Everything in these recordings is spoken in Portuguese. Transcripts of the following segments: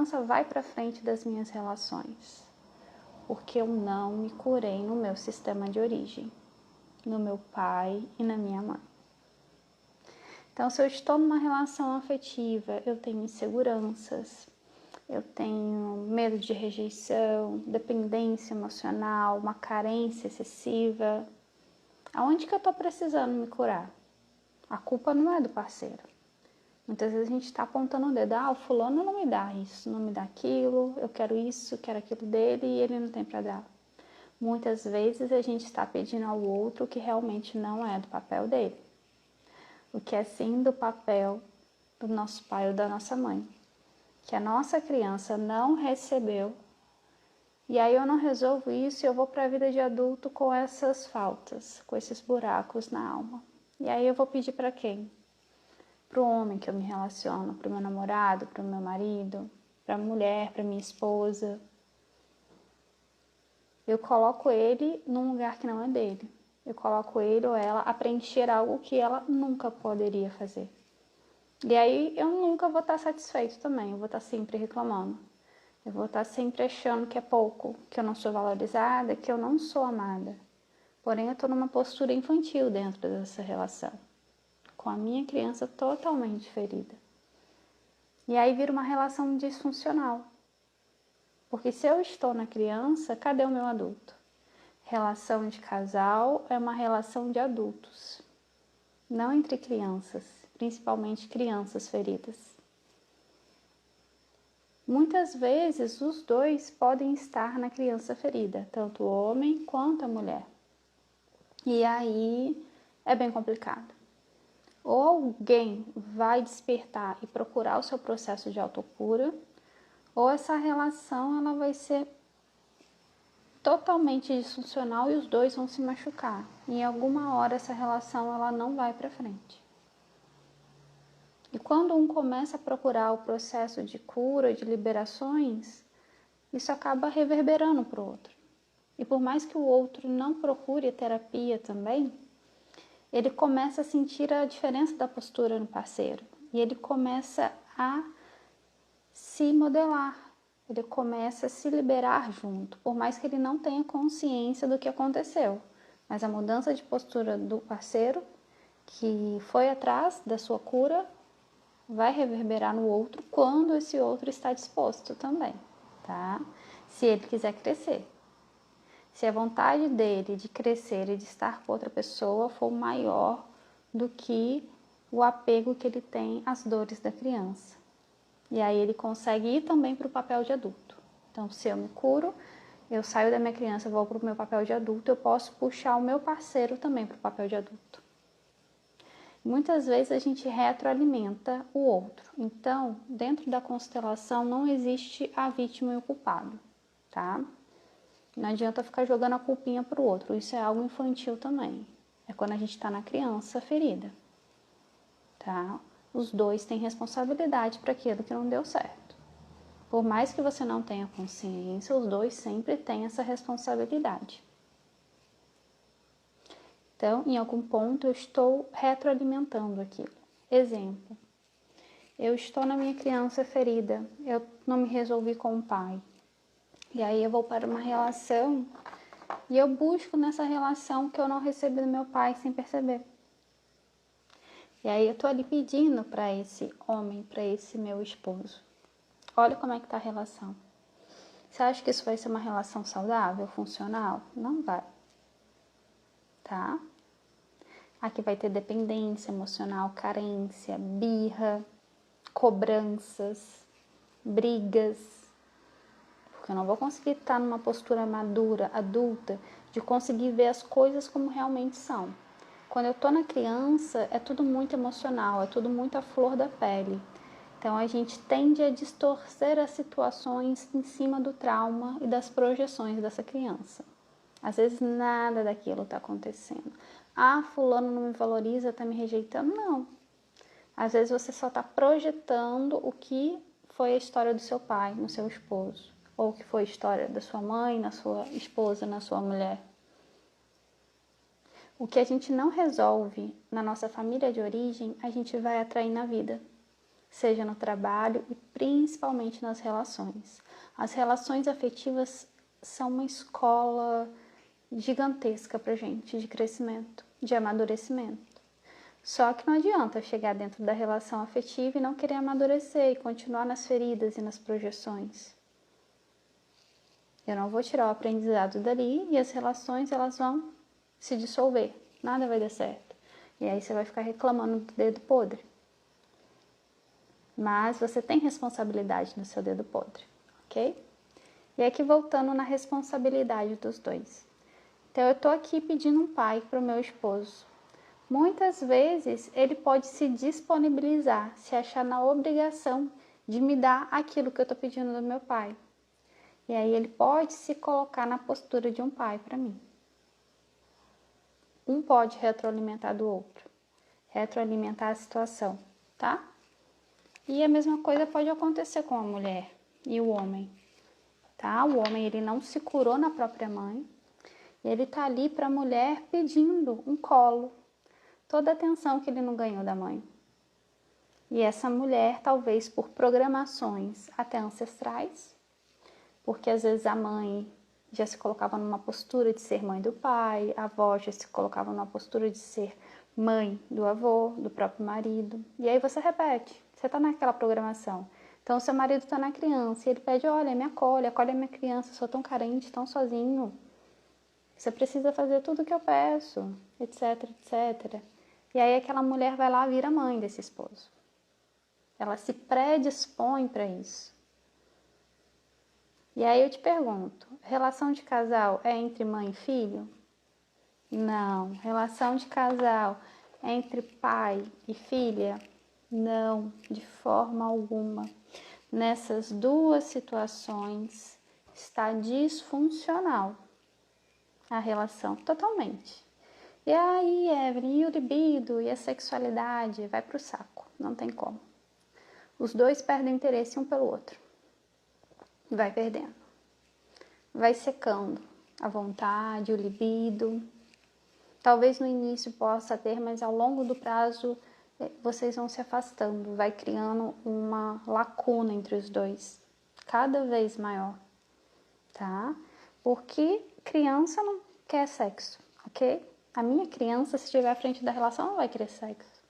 criança vai para frente das minhas relações, porque eu não me curei no meu sistema de origem, no meu pai e na minha mãe. Então, se eu estou numa relação afetiva, eu tenho inseguranças, eu tenho medo de rejeição, dependência emocional, uma carência excessiva. Aonde que eu estou precisando me curar? A culpa não é do parceiro. Muitas vezes a gente está apontando o dedo, o fulano não me dá isso, não me dá aquilo, eu quero isso, quero aquilo dele e ele não tem para dar. Muitas vezes a gente está pedindo ao outro o que realmente não é do papel dele. O que é sim do papel do nosso pai ou da nossa mãe. Que a nossa criança não recebeu. E aí eu não resolvo isso e eu vou para a vida de adulto com essas faltas, com esses buracos na alma. E aí eu vou pedir para quem? Para o homem que eu me relaciono, para o meu namorado, para o meu marido, para a mulher, para minha esposa. Eu coloco ele num lugar que não é dele. Eu coloco ele ou ela a preencher algo que ela nunca poderia fazer. E aí eu nunca vou estar satisfeito também, eu vou estar sempre reclamando. Eu vou estar sempre achando que é pouco, que eu não sou valorizada, que eu não sou amada. Porém, eu estou numa postura infantil dentro dessa relação, com a minha criança totalmente ferida. E aí vira uma relação disfuncional. Porque se eu estou na criança, cadê o meu adulto? Relação de casal é uma relação de adultos, não entre crianças, principalmente crianças feridas. Muitas vezes os dois podem estar na criança ferida, tanto o homem quanto a mulher. E aí é bem complicado. Ou alguém vai despertar e procurar o seu processo de autocura, ou essa relação ela vai ser totalmente disfuncional e os dois vão se machucar. Em alguma hora essa relação ela não vai para frente. E quando um começa a procurar o processo de cura, de liberações, isso acaba reverberando para o outro. E por mais que o outro não procure a terapia também, ele começa a sentir a diferença da postura no parceiro. E ele começa a se modelar, ele começa a se liberar junto, por mais que ele não tenha consciência do que aconteceu. Mas a mudança de postura do parceiro, que foi atrás da sua cura, vai reverberar no outro quando esse outro está disposto também, tá? Se ele quiser crescer. Se a vontade dele de crescer e de estar com outra pessoa for maior do que o apego que ele tem às dores da criança. E aí ele consegue ir também para o papel de adulto. Então, se eu me curo, eu saio da minha criança, vou para o meu papel de adulto, eu posso puxar o meu parceiro também para o papel de adulto. Muitas vezes a gente retroalimenta o outro. Então, dentro da constelação não existe a vítima e o culpado, tá? Não adianta ficar jogando a culpinha pro outro, isso é algo infantil também. É quando a gente está na criança ferida, tá? Os dois têm responsabilidade para aquilo que não deu certo. Por mais que você não tenha consciência, os dois sempre têm essa responsabilidade. Então, em algum ponto, eu estou retroalimentando aquilo. Exemplo, eu estou na minha criança ferida, eu não me resolvi com o pai. E aí eu vou para uma relação e eu busco nessa relação que eu não recebi do meu pai sem perceber. E aí eu tô ali pedindo para esse homem, para esse meu esposo. Olha como é que tá a relação. Você acha que isso vai ser uma relação saudável, funcional? Não vai. Tá? Aqui vai ter dependência emocional, carência, birra, cobranças, brigas. Porque eu não vou conseguir estar numa postura madura, adulta, de conseguir ver as coisas como realmente são. Quando eu tô na criança, é tudo muito emocional, é tudo muito à flor da pele. Então a gente tende a distorcer as situações em cima do trauma e das projeções dessa criança. Às vezes nada daquilo está acontecendo. Fulano não me valoriza, está me rejeitando. Não. Às vezes você só está projetando o que foi a história do seu pai, no seu esposo. Ou o que foi a história da sua mãe, na sua esposa, na sua mulher. O que a gente não resolve na nossa família de origem, a gente vai atrair na vida. seja no trabalho e principalmente nas relações. As relações afetivas são uma escola gigantesca pra gente de crescimento, de amadurecimento. Só que não adianta chegar dentro da relação afetiva e não querer amadurecer e continuar nas feridas e nas projeções. Eu não vou tirar o aprendizado dali e as relações elas vão se dissolver. Nada vai dar certo. E aí você vai ficar reclamando do dedo podre. Mas você tem responsabilidade no seu dedo podre, ok? E aqui voltando na responsabilidade dos dois. Então eu tô aqui pedindo um pai para o meu esposo. Muitas vezes ele pode se disponibilizar, se achar na obrigação de me dar aquilo que eu tô pedindo do meu pai. E aí ele pode se colocar na postura de um pai para mim. Um pode retroalimentar do outro, retroalimentar a situação, tá? E a mesma coisa pode acontecer com a mulher e o homem, tá? O homem ele não se curou na própria mãe, e ele tá ali para a mulher pedindo um colo, toda a atenção que ele não ganhou da mãe. E essa mulher, talvez por programações até ancestrais, porque às vezes a mãe já se colocava numa postura de ser mãe do pai, a avó já se colocava numa postura de ser mãe do avô, do próprio marido. E aí você repete, você está naquela programação. Então, seu marido está na criança e ele pede, olha, me acolhe a minha criança, sou tão carente, tão sozinho. Você precisa fazer tudo o que eu peço, etc, etc. E aí aquela mulher vai lá e vira mãe desse esposo. Ela se predispõe para isso. E aí eu te pergunto, relação de casal é entre mãe e filho? Não. Relação de casal é entre pai e filha? Não, de forma alguma. Nessas duas situações está disfuncional a relação, totalmente. E aí, Evelyn, e o libido e a sexualidade vai pro saco, não tem como. Os dois perdem interesse um pelo outro. Vai perdendo. Vai secando a vontade, o libido. Talvez no início possa ter, mas ao longo do prazo vocês vão se afastando. Vai criando uma lacuna entre os dois, cada vez maior, tá? Porque criança não quer sexo, ok? A minha criança, se estiver à frente da relação, não vai querer sexo.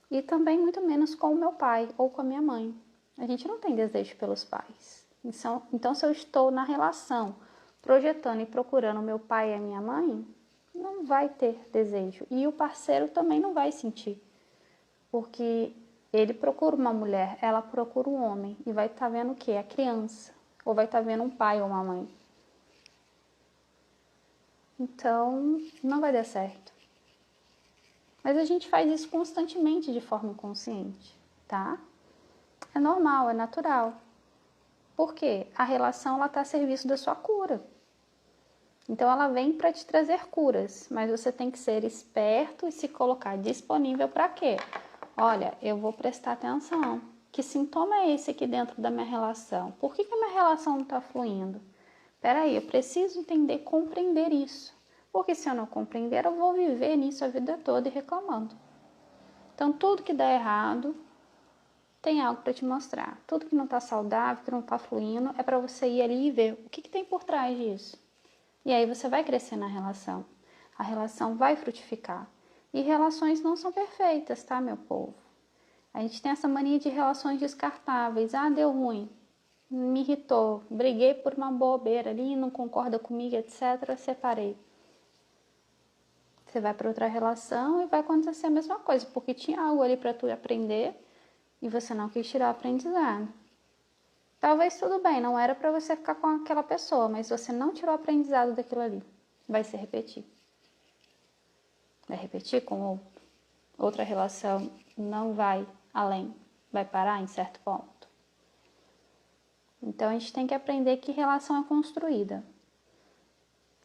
E também muito menos com o meu pai ou com a minha mãe. A gente não tem desejo pelos pais. Então, se eu estou na relação, projetando e procurando o meu pai e a minha mãe, não vai ter desejo. E o parceiro também não vai sentir. Porque ele procura uma mulher, ela procura um homem. E vai estar vendo o quê? A criança. Ou vai estar vendo um pai ou uma mãe. Então, não vai dar certo. Mas a gente faz isso constantemente de forma inconsciente, tá? É normal, é natural. Por quê? A relação está a serviço da sua cura. Então ela vem para te trazer curas, mas você tem que ser esperto e se colocar disponível para quê? Olha, eu vou prestar atenção. Que sintoma é esse aqui dentro da minha relação? Por que a minha relação não está fluindo? Peraí, eu preciso entender, compreender isso. Porque se eu não compreender, eu vou viver nisso a vida toda e reclamando. Então tudo que dá errado tem algo para te mostrar. Tudo que não está saudável, que não está fluindo, é para você ir ali e ver o que tem por trás disso. E aí você vai crescer na relação. A relação vai frutificar. E relações não são perfeitas, tá, meu povo? A gente tem essa mania de relações descartáveis. Ah, deu ruim, me irritou, briguei por uma bobeira ali, não concorda comigo, etc. Separei. Você vai para outra relação e vai acontecer a mesma coisa, porque tinha algo ali para tu aprender e você não quis tirar o aprendizado. Talvez tudo bem, não era para você ficar com aquela pessoa, mas você não tirou o aprendizado daquilo ali. Vai se repetir. Vai repetir com outro. Outra relação não vai além, vai parar em certo ponto. Então a gente tem que aprender que relação é construída.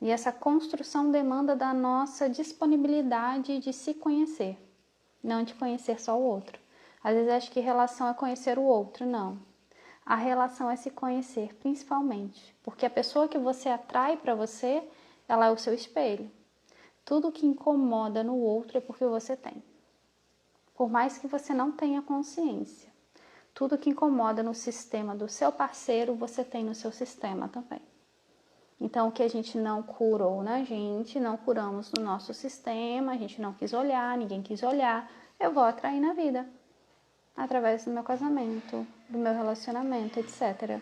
E essa construção demanda da nossa disponibilidade de se conhecer, não de conhecer só o outro. Às vezes acho que relação é conhecer o outro, não. A relação é se conhecer, principalmente, porque a pessoa que você atrai para você, ela é o seu espelho. Tudo que incomoda no outro é porque você tem. Por mais que você não tenha consciência. Tudo que incomoda no sistema do seu parceiro, você tem no seu sistema também. Então, o que a gente não curou na gente, não curamos no nosso sistema, a gente não quis olhar, ninguém quis olhar, eu vou atrair na vida. Através do meu casamento, do meu relacionamento, etc.